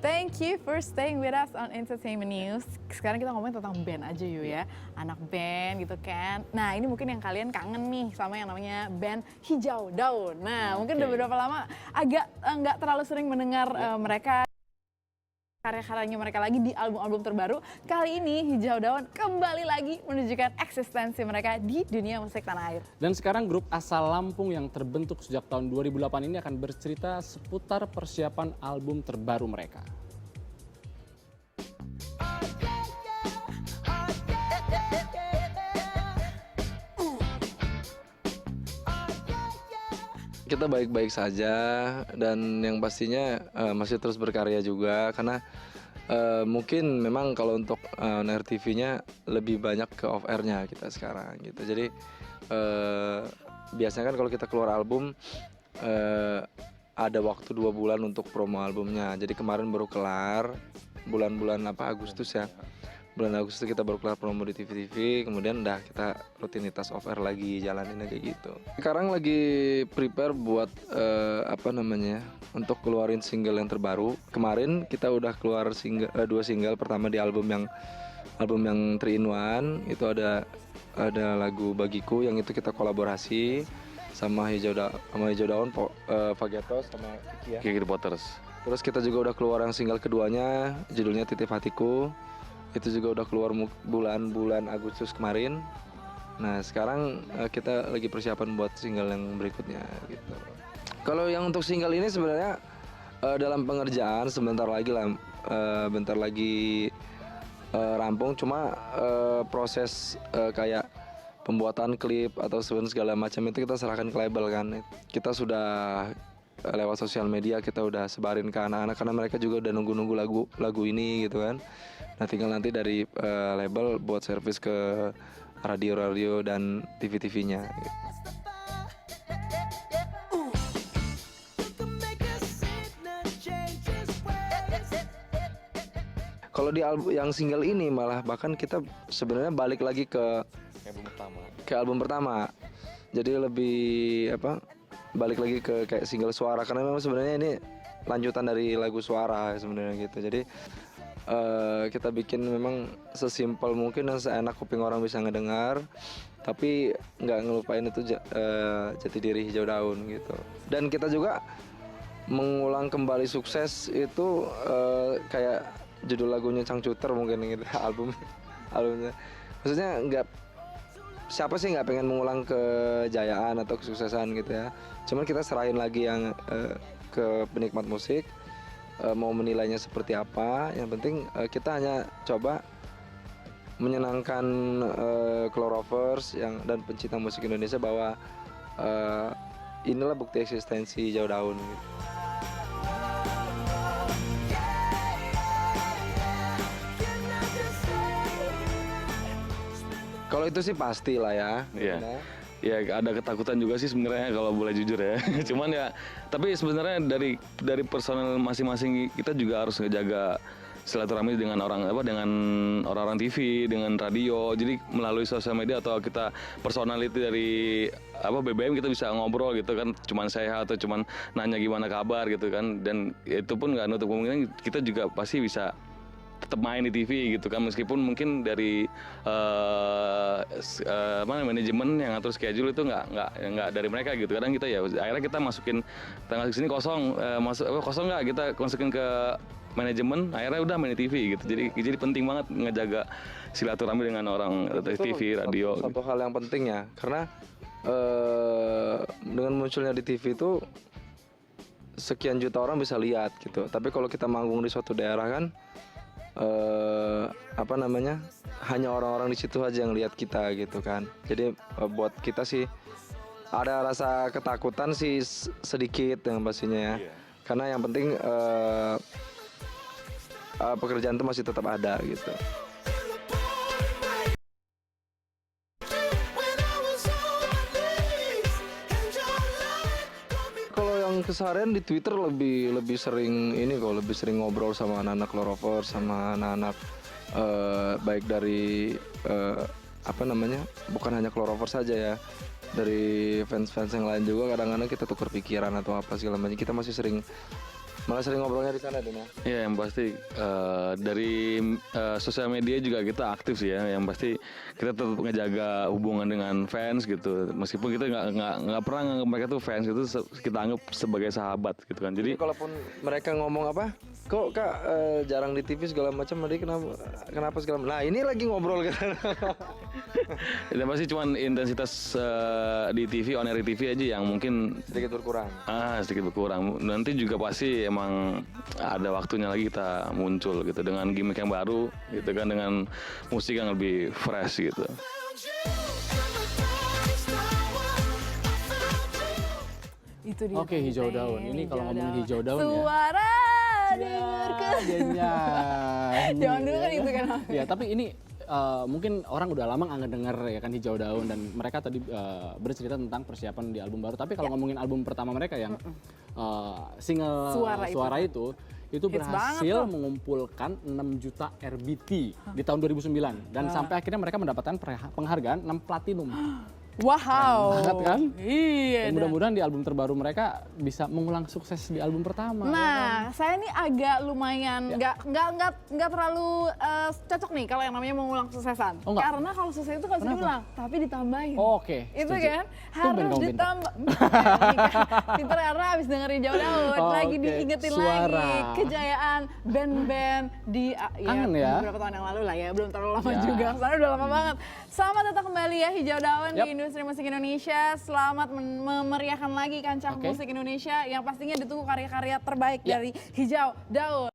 Thank you for staying with us on Entertainment News. Sekarang kita ngomongin tentang band aja yuk ya. Anak band gitu kan. Nah ini mungkin yang kalian kangen nih sama yang namanya band Hijau Daun. Nah mungkin udah beberapa lama agak nggak terlalu sering mendengar mereka. Karya-karyanya mereka lagi di album-album terbaru. Kali ini Hijau Daun kembali lagi menunjukkan eksistensi mereka di dunia musik tanah air. Dan sekarang grup asal Lampung yang terbentuk sejak tahun 2008 ini akan bercerita seputar persiapan album terbaru mereka. Kita baik-baik saja dan yang pastinya masih terus berkarya juga karena mungkin memang kalau untuk on air TV-nya lebih banyak ke off air-nya kita sekarang gitu. Jadi biasanya kan kalau kita keluar album ada waktu 2 bulan untuk promo albumnya. Jadi kemarin baru kelar bulan-bulan Agustus ya. Bulan Agustus kita baru kelar promo di TV-TV, kemudian udah kita rutinitas off air lagi, jalanin kayak gitu. Sekarang lagi prepare buat untuk keluarin single yang terbaru. Kemarin kita udah keluar 2 single, pertama di album yang 3 in 1, itu ada lagu Bagiku yang itu kita kolaborasi sama Hijau Daun, Fagetos sama Kiki The Potters. Terus kita juga udah keluar yang single keduanya, judulnya Titip Hatiku. Itu juga udah keluar bulan Agustus kemarin. Nah sekarang kita lagi persiapan buat single yang berikutnya gitu. Kalau yang untuk single ini sebenarnya dalam pengerjaan sebentar lagi rampung. Cuma proses kayak pembuatan klip atau segala macam itu kita serahkan ke label kan. Kita sudah lewat sosial media kita udah sebarin ke anak-anak karena mereka juga udah nunggu lagu ini gitu kan. Nah tinggal nanti dari label buat servis ke radio dan TV-TV-nya gitu. Kalau di album yang single ini malah bahkan kita sebenarnya balik lagi ke album pertama. Jadi lebih balik lagi ke kayak single Suara karena memang sebenarnya ini lanjutan dari lagu Suara sebenarnya gitu. Jadi kita bikin memang sesimpel mungkin dan seenak kuping orang bisa ngedengar, tapi nggak ngelupain itu jati diri Hijau Daun gitu. Dan kita juga mengulang kembali sukses itu kayak judul lagunya Cangcuter mungkin gitu albumnya. Maksudnya siapa sih nggak pengen mengulang kejayaan atau kesuksesan gitu ya. Cuman kita serahin lagi yang ke penikmat musik. Mau menilainya seperti apa, yang penting kita hanya coba menyenangkan Clorovers dan pencinta musik Indonesia bahwa inilah bukti eksistensi Hijau Daun gitu. Kalau itu sih pasti lah ya. Iya. Ya ada ketakutan juga sih sebenarnya kalau boleh jujur ya. Cuman ya, tapi sebenarnya dari personel masing-masing kita juga harus ngejaga silaturahmi dengan orang-orang TV, dengan radio. Jadi melalui sosial media atau kita personality dari BBM kita bisa ngobrol gitu kan, cuman sehat atau cuman nanya gimana kabar gitu kan. Dan itu pun nggak nutup kemungkinan kita juga pasti bisa tetap main di TV gitu kan, meskipun mungkin dari manajemen yang ngatur schedule itu nggak dari mereka gitu. Kadang kita ya akhirnya kita masukin tanggal sini kosong, kosong nggak, kita masukin ke manajemen, akhirnya udah main di TV gitu. Jadi penting banget ngejaga silaturahmi dengan orang TV, radio. Satu hal yang penting ya, karena dengan munculnya di TV itu sekian juta orang bisa lihat gitu. Tapi kalau kita manggung di suatu daerah kan hanya orang-orang di situ aja yang lihat kita gitu kan. Jadi buat kita sih ada rasa ketakutan sih sedikit yang pastinya ya. Karena yang penting pekerjaan itu masih tetap ada gitu. Keseharian di Twitter lebih sering lebih sering ngobrol sama anak-anak Clorovers, sama anak-anak baik dari bukan hanya Clorovers saja ya, dari fans-fans yang lain juga. Kadang-kadang kita tukar pikiran atau apa segala macam. Kita masih sering Malah sering ngobrolnya di sana, Den ya. Ya yang pasti dari sosial media juga kita aktif sih ya. Yang pasti kita tetap ngejaga hubungan dengan fans gitu. Meskipun kita nggak pernah nganggap mereka tuh fans gitu, kita anggap sebagai sahabat gitu kan. Jadi Kalaupun mereka ngomong apa, kok Kak jarang di TV segala macam, tadi kenapa segala macam. Nah ini lagi ngobrol gitu. ya pasti cuman intensitas di TV, on air TV aja yang mungkin Sedikit berkurang. sedikit berkurang. Nanti juga pasti emang ada waktunya lagi kita muncul gitu dengan gimmick yang baru gitu kan, dengan musik yang lebih fresh gitu. Itu dia. Oke, Hijau Daun. Ini kalau ngomongin Hijau Daun ya. Suara dengarkan. Zaman dulu kan itu kan. Ya, tapi ini mungkin orang udah lama nggak ngedenger ya kan Hijau Daun, dan mereka tadi bercerita tentang persiapan di album baru. Tapi kalau ngomongin album pertama mereka yang single Suara itu berhasil mengumpulkan 6 juta RBT di tahun 2009 dan sampai akhirnya mereka mendapatkan penghargaan 6 platinum. Wow. Banget kan? Iya. Dan mudah-mudahan di album terbaru mereka bisa mengulang sukses di album pertama. Nah, saya nih agak lumayan nggak terlalu cocok nih kalau yang namanya mengulang suksesan. Oh, enggak? Karena kalau sukses itu nggak bisa diulang, tapi ditambahin. Oh, oke, Itu setuju. kan Tumben harus kamu pintar. ditambah. Pinter karena abis dengerin Hijau Daun, Oh, lagi oke. diingetin Suara. lagi kejayaan band-band di Kangen ya? beberapa tahun yang lalu lah ya, belum terlalu lama Ya. juga. Soalnya udah lama banget. Selamat datang kembali ya Hijau Daun Yap. di industri musik Indonesia. Selamat memeriahkan lagi kancah Oke. musik Indonesia yang pastinya ditunggu karya-karya terbaik Ya. dari Hijau Daun.